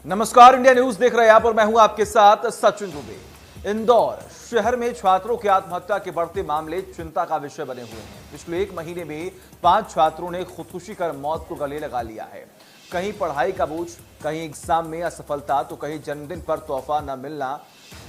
नमस्कार, India news देख रहे हैं आप और मैं हूं आपके साथ सचिन दुबे। इंदौर शहर में छात्रों की आत्महत्या के बढ़ते मामले चिंता का विषय बने हुए हैं। पिछले एक महीने में 5 छात्रों ने खुदकुशी कर मौत को गले लगा लिया है। कहीं पढ़ाई का बोझ, कहीं एग्जाम में असफलता, तो कहीं जन्मदिन पर तोहफा न मिलना,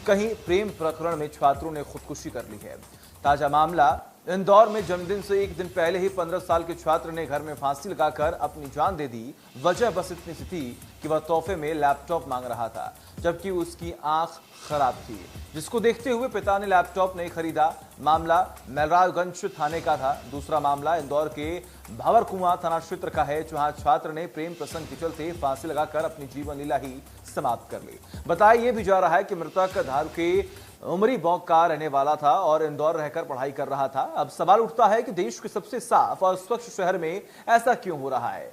कहीं प्रेम प्रकरण में छात्रों ने खुदकुशी कर ली है। ताजा मामला इंदौर में जन्मदिन से एक दिन पहले ही 15 साल के छात्र ने घर में फांसी लगाकर अपनी जान दे दी। वजह बस इतनी सी थी कि वह तोहफे में लैपटॉप मांग रहा था, जबकि उसकी आंख खराब थी, जिसको देखते हुए पिता ने लैपटॉप नहीं खरीदा। मामला महराजगंज थाने का था। दूसरा मामला इंदौर के भावरकुआं थाना क्षेत्र का है, जहां छात्र ने प्रेम प्रसंग के चलते फांसी लगाकर अपनी जीवन लीला ही समाप्त कर ली। बताया यह भी जा रहा है कि मृतक धारू के उमरी बौक का रहने वाला था और इंदौर रहकर पढ़ाई कर रहा था। अब सवाल उठता है कि देश के सबसे साफ और स्वच्छ शहर में ऐसा क्यों हो रहा है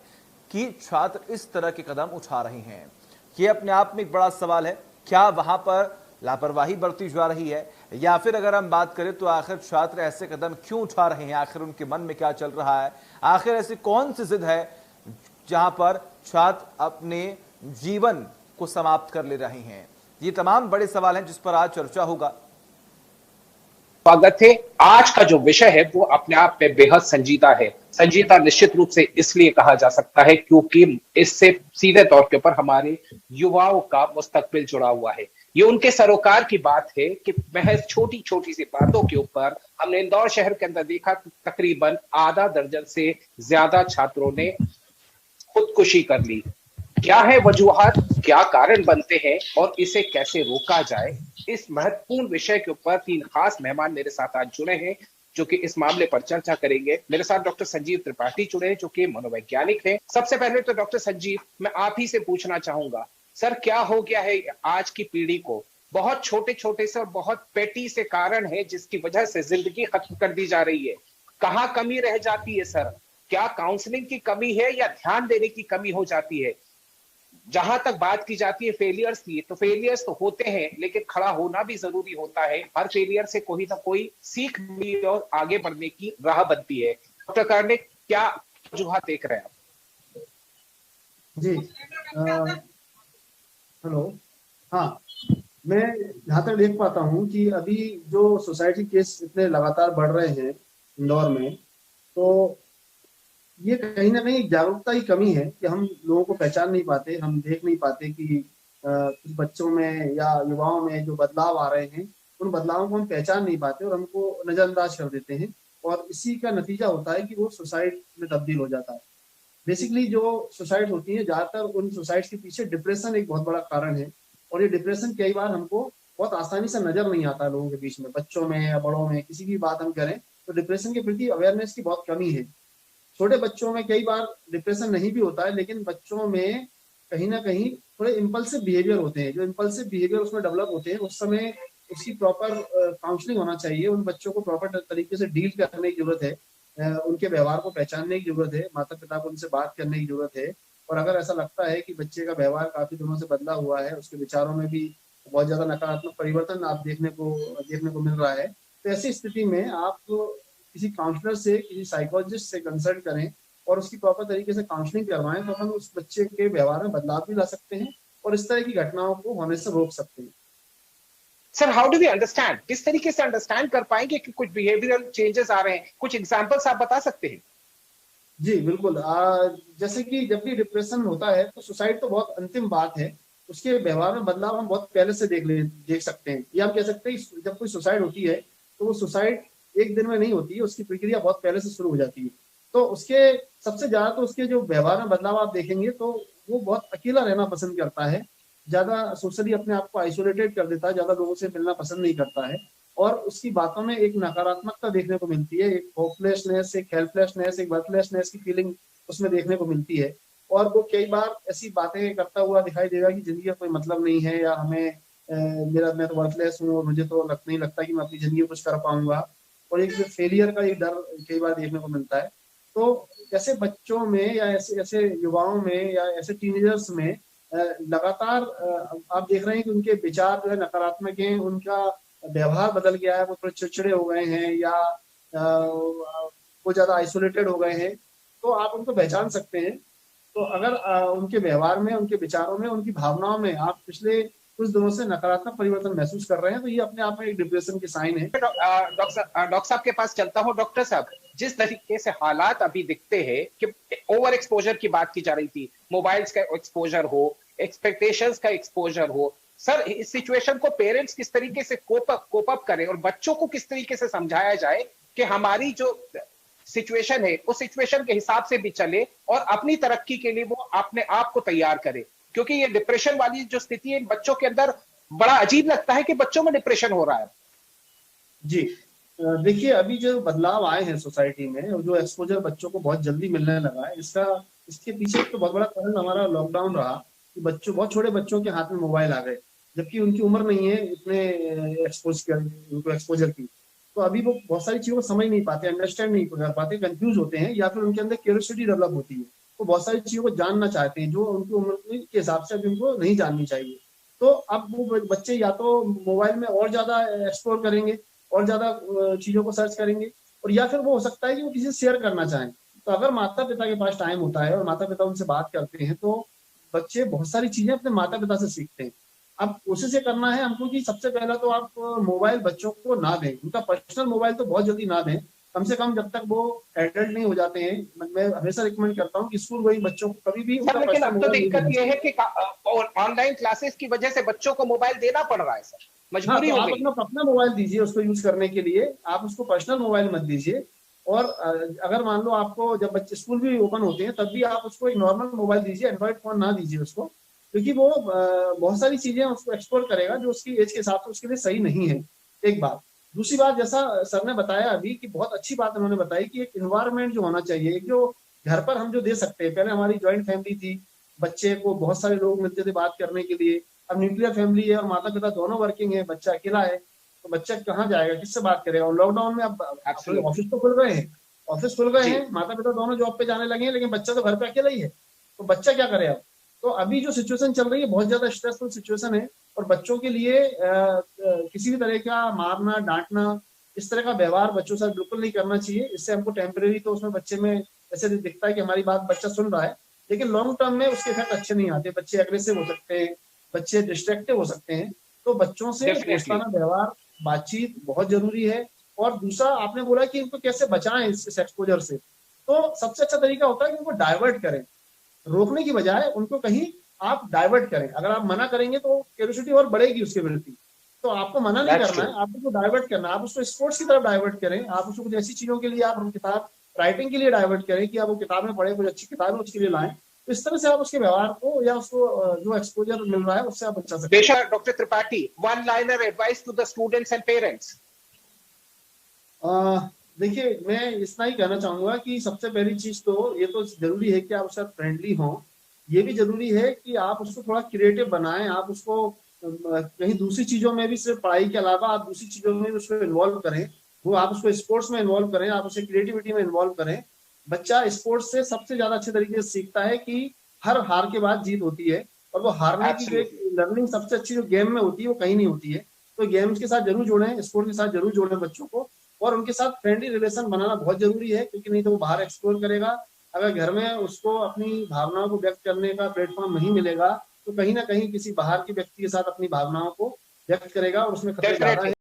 कि छात्र इस तरह के कदम उठा रहे हैं। ये अपने आप में एक बड़ा सवाल है। क्या वहां पर लापरवाही बरती जा रही है, या फिर अगर हम बात करें तो आखिर छात्र ऐसे कदम क्यों उठा रहे हैं, आखिर उनके मन में क्या चल रहा है, आखिर ऐसी कौन सी जिद है जहां पर छात्र अपने जीवन को समाप्त कर ले रहे हैं। ये तमाम बड़े सवाल हैं जिस पर आज चर्चा होगा। स्वागत है। आज का जो विषय है वो अपने आप में बेहद संजीदा है। संजीदा निश्चित रूप से इसलिए कहा जा सकता है क्योंकि इससे सीधे तौर के ऊपर हमारे युवाओं का मुस्तकबिल जुड़ा हुआ है। ये उनके सरोकार की बात है कि महज छोटी छोटी सी बातों के ऊपर हमने इंदौर शहर के अंदर देखा तकरीबन आधा दर्जन से ज्यादा छात्रों ने खुदकुशी कर ली। क्या है वजूहात, क्या कारण बनते हैं और इसे कैसे रोका जाए, इस महत्वपूर्ण विषय के ऊपर 3 खास मेहमान मेरे साथ आज जुड़े हैं जो कि इस मामले पर चर्चा करेंगे। मेरे साथ डॉक्टर संजीव त्रिपाठी जुड़े हैं जो कि मनोवैज्ञानिक हैं। सबसे पहले तो डॉक्टर संजीव, मैं आप ही से पूछना चाहूंगा, सर क्या हो गया है आज की पीढ़ी को? बहुत छोटे छोटे से और बहुत पेटी से कारण है जिसकी वजह से जिंदगी खत्म कर दी जा रही है। कहाँ कमी रह जाती है सर? क्या काउंसलिंग की कमी है या ध्यान देने की कमी हो जाती है? जहां तक बात की जाती है फेलियर्स की, तो फेलियर्स तो होते हैं लेकिन खड़ा होना भी जरूरी होता है। हर फेलियर से कोई ना कोई सीख मिली और आगे बढ़ने की राह बनती है। डॉक्टर कार्णिक, क्या वजूहत देख रहे हैं आप? जी हेलो। हाँ, मैं जहाँ तक देख पाता हूँ कि अभी जो सोसाइटी केस इतने लगातार बढ़ रहे हैं इंदौर में, तो ये कहीं ना कहीं जागरूकता की कमी है कि हम लोगों को पहचान नहीं पाते, हम देख नहीं पाते कि कुछ बच्चों में या युवाओं में जो बदलाव आ रहे हैं, उन बदलावों को हम पहचान नहीं पाते और हमको नजरअंदाज कर देते हैं, और इसी का नतीजा होता है कि वो सुसाइड में तब्दील हो जाता है। बेसिकली जो सुसाइड होती है, ज्यादातर उन सुसाइड्स के पीछे डिप्रेशन एक बहुत बड़ा कारण है, और ये डिप्रेशन कई बार हमको बहुत आसानी से नजर नहीं आता लोगों के बीच में, बच्चों में या बड़ों में, किसी की बात हम करें तो डिप्रेशन के प्रति अवेयरनेस की बहुत कमी है। छोटे बच्चों में कई बार डिप्रेशन नहीं भी होता है, लेकिन बच्चों में कहीं ना कहीं थोड़े इम्पल्सिव बिहेवियर होते हैं। जो इम्पल्सिव बिहेवियर उसमें डेवलप होते हैं, उस समय उसकी प्रॉपर काउंसलिंग होना चाहिए। उन बच्चों को प्रॉपर तरीके से डील करने की जरूरत है, उनके व्यवहार को पहचानने की जरूरत है, माता पिता को उनसे बात करने की जरूरत है। और अगर ऐसा लगता है कि बच्चे का व्यवहार काफी दिनों से बदला हुआ है, उसके विचारों में भी बहुत ज्यादा नकारात्मक परिवर्तन आप देखने को मिल रहा है, तो ऐसी स्थिति में आप किसी काउंसलर से, किसी साइकोलॉजिस्ट से कंसल्ट करें और उसकी प्रॉपर तरीके से काउंसलिंग करवाएं, तो हम उस बच्चे के व्यवहार में बदलाव भी ला सकते हैं और इस तरह की घटनाओं को होने से रोक सकते हैं। Sir, how do we understand, किस तरीके से अंडरस्टैंड कर पाएंगे कि कुछ बिहेवियरल चेंजेस आ रहे हैं? कुछ एग्जांपल्स आप बता सकते हैं? जी बिल्कुल। जैसे कि जब भी डिप्रेशन होता है तो सुसाइड तो बहुत अंतिम बात है, उसके व्यवहार में बदलाव हम बहुत पहले से देख सकते हैं। या हम कह सकते हैं जब कोई सुसाइड होती है तो वो सुसाइड एक दिन में नहीं होती है, उसकी प्रक्रिया बहुत पहले से शुरू हो जाती है। तो उसके सबसे ज्यादा तो उसके जो व्यवहार में बदलाव आप देखेंगे तो वो बहुत अकेला रहना पसंद करता है, ज्यादा सोशली अपने आप को आइसोलेटेड कर देता है, ज्यादा लोगों से मिलना पसंद नहीं करता है, और उसकी बातों में एक नकारात्मकता देखने को मिलती है, एक होपलेसनेस, एक हेल्पलेसनेस, एक वर्थलेसनेस की फीलिंग उसमें देखने को मिलती है। और वो कई बार ऐसी बातें करता हुआ दिखाई देगा कि जिंदगी का कोई मतलब नहीं है, या मैं तो वर्थलेस हूँ और मुझे तो नहीं लगता कि मैं अपनी जिंदगी में कुछ कर पाऊंगा, और एक फेलियर का एक डर कई बार देखने को मिलता है। तो ऐसे बच्चों में या ऐसे ऐसे युवाओं में या ऐसे टीनेजर्स में लगातार आप देख रहे हैं कि उनके विचार जो है नकारात्मक हैं, उनका व्यवहार बदल गया है, वो थोड़े चिड़चिड़े हो गए हैं, या वो ज्यादा आइसोलेटेड हो गए हैं। तो आप उनको पहचान सकते हैं। तो अगर उनके व्यवहार में, उनके विचारों में, उनकी भावनाओं में आप पिछले कुछ दिनों से नकारात्मक परिवर्तन महसूस कर रहे हैं, तो ये अपने आप में एक डिप्रेशन की साइन है। डॉक्टर साहब के पास चलता हूँ। डॉक्टर साहब, जिस तरीके से हालात अभी दिखते हैं कि ओवर एक्सपोजर की बात की जा रही थी, मोबाइल्स का एक्सपोजर हो, एक्सपेक्टेशंस का एक्सपोजर हो, सर इस सिचुएशन को पेरेंट्स किस तरीके से कोप अप करें और बच्चों को किस तरीके से समझाया जाए कि हमारी जो सिचुएशन है उस सिचुएशन के हिसाब से भी चले और अपनी तरक्की के लिए वो अपने आप को तैयार करे, क्योंकि ये डिप्रेशन वाली जो स्थिति है बच्चों के अंदर, बड़ा अजीब लगता है कि बच्चों में डिप्रेशन हो रहा है। जी, देखिए अभी जो बदलाव आए हैं सोसाइटी में, जो एक्सपोजर बच्चों को बहुत जल्दी मिलने लगा है, इसके पीछे तो बहुत बड़ा कारण हमारा लॉकडाउन रहा कि बच्चों, बहुत छोटे बच्चों के हाथ में मोबाइल आ गए, जबकि उनकी उम्र नहीं है इतने उनको एक्सपोजर की। तो अभी वो बहुत सारी चीजों को समझ नहीं पाते, अंडरस्टैंड नहीं कर पाते, कंफ्यूज होते हैं, या फिर उनके अंदर क्यूरियोसिटी डेवलप होती है, वो बहुत सारी चीजों को जानना चाहते हैं जो उनकी उम्र के हिसाब से अभी उनको नहीं जाननी चाहिए। तो अब वो बच्चे या तो मोबाइल में और ज्यादा एक्सप्लोर करेंगे और ज्यादा चीजों को सर्च करेंगे, और या फिर वो हो सकता है कि वो किसी से शेयर करना चाहें। तो अगर माता पिता के पास टाइम होता है और माता पिता उनसे बात करते हैं, तो बच्चे बहुत सारी चीजें अपने माता पिता से सीखते हैं। अब कोशिश ये करना है हमको कि सबसे पहला तो आप मोबाइल बच्चों को ना दें, उनका पर्सनल मोबाइल तो बहुत जल्दी ना दें, कम से कम जब तक वो एडल्ट नहीं हो जाते हैं। मैं हमेशा रिकमेंड करता हूँ कि स्कूल गोइंग बच्चों को कभी भी उनका लेकिन पर्सनल अब तो मोबाइल दिक्कत ये है कि ऑनलाइन क्लासेस की वजह से बच्चों को मोबाइल देना पड़ रहा है सर, हाँ, मजबूरी तो हो आप गई। अपना मोबाइल दीजिए उसको यूज करने के लिए, आप उसको पर्सनल मोबाइल मत दीजिए। और अगर मान लो आपको जब बच्चे स्कूल भी ओपन होते हैं तब भी आप उसको एक नॉर्मल मोबाइल दीजिए, एंड्रॉइड फोन ना दीजिए उसको, क्योंकि वो बहुत सारी चीजें उसको एक्सप्लोर करेगा जो उसकी एज के हिसाब से उसके लिए सही नहीं है। एक बात। दूसरी बात, जैसा सर ने बताया अभी कि बहुत अच्छी बात उन्होंने बताई कि एक इन्वायरमेंट जो होना चाहिए, एक जो घर पर हम जो दे सकते हैं, पहले हमारी ज्वाइंट फैमिली थी, बच्चे को बहुत सारे लोग मिलते थे बात करने के लिए। अब न्यूक्लियर फैमिली है और माता पिता दोनों वर्किंग है, बच्चा अकेला है, तो बच्चा कहाँ जाएगा, किससे बात करेगा। और लॉकडाउन में अब ऑफिस तो खुल गए हैं, ऑफिस खुल गए हैं, माता पिता दोनों जॉब पे जाने लगे हैं, लेकिन बच्चा तो घर पे अकेला ही है, तो बच्चा क्या करे अब। तो अभी जो सिचुएशन चल रही है बहुत ज्यादा स्ट्रेसफुल सिचुएशन है, और बच्चों के लिए किसी भी तरह का मारना डांटना, इस तरह का व्यवहार बच्चों से बिल्कुल नहीं करना चाहिए। इससे हमको टेम्परेरी तो उसमें बच्चे में ऐसे दिखता है कि हमारी बात बच्चा सुन रहा है, लेकिन लॉन्ग टर्म में उसके इफेक्ट अच्छे नहीं आते, बच्चे एग्रेसिव हो सकते हैं, बच्चे डिस्ट्रैक्टिव हो सकते हैं। तो बच्चों से दोस्ताना व्यवहार, बातचीत बहुत जरूरी है। और दूसरा, आपने बोला कि इनको कैसे बचाएं इस एक्सपोजर से, तो सबसे अच्छा तरीका होता है कि उनको डाइवर्ट करें, रोकने की बजाय उनको कहीं आप डाइवर्ट करें। अगर आप मना करेंगे तो क्यूरियोसिटी और बढ़ेगी उसके प्रति, तो आपको मना नहीं करना है, आपको उसको डाइवर्ट करना है। आप उसको स्पोर्ट्स की तरफ डाइवर्ट करें, आप उसको कुछ ऐसी चीजों के लिए, आप किताब राइटिंग के लिए डाइवर्ट करें कि आप वो किताबें पढ़े, कुछ अच्छी किताबें उसके लिए लाएं। तो इस तरह से आप उसके व्यवहार को या उसको जो एक्सपोजर मिल रहा है उससे आप बचा सकते हैं। बेशक doctor Tripathi, one liner advice to the students and parents. देखिए, मैं इतना ही कहना चाहूंगा कि सबसे पहली चीज तो ये तो जरूरी है कि आप उसके साथ फ्रेंडली हों, ये भी जरूरी है कि आप उसको थोड़ा क्रिएटिव बनाएं, आप उसको कहीं दूसरी चीजों में भी, सिर्फ पढ़ाई के अलावा आप दूसरी चीजों में भी उसको इन्वॉल्व करें। वो आप उसको स्पोर्ट्स में इन्वॉल्व करें, आप उसे क्रिएटिविटी में इन्वॉल्व करें। बच्चा स्पोर्ट्स से सबसे ज्यादा अच्छे तरीके से सीखता है कि हर हार के बाद जीत होती है, और वो हारने की जो लर्निंग सबसे अच्छी जो गेम में होती है वो कहीं नहीं होती है। तो गेम्स के साथ जरूर जोड़ें, स्पोर्ट के साथ जरूर जोड़ें बच्चों को, और उनके साथ फ्रेंडली रिलेशन बनाना बहुत जरूरी है, क्योंकि नहीं तो वो बाहर एक्सप्लोर करेगा। अगर घर में उसको अपनी भावनाओं को व्यक्त करने का प्लेटफॉर्म नहीं मिलेगा, तो कहीं ना कहीं किसी बाहर के व्यक्ति के साथ अपनी भावनाओं को व्यक्त करेगा, और उसमें खतरे ज्यादा है।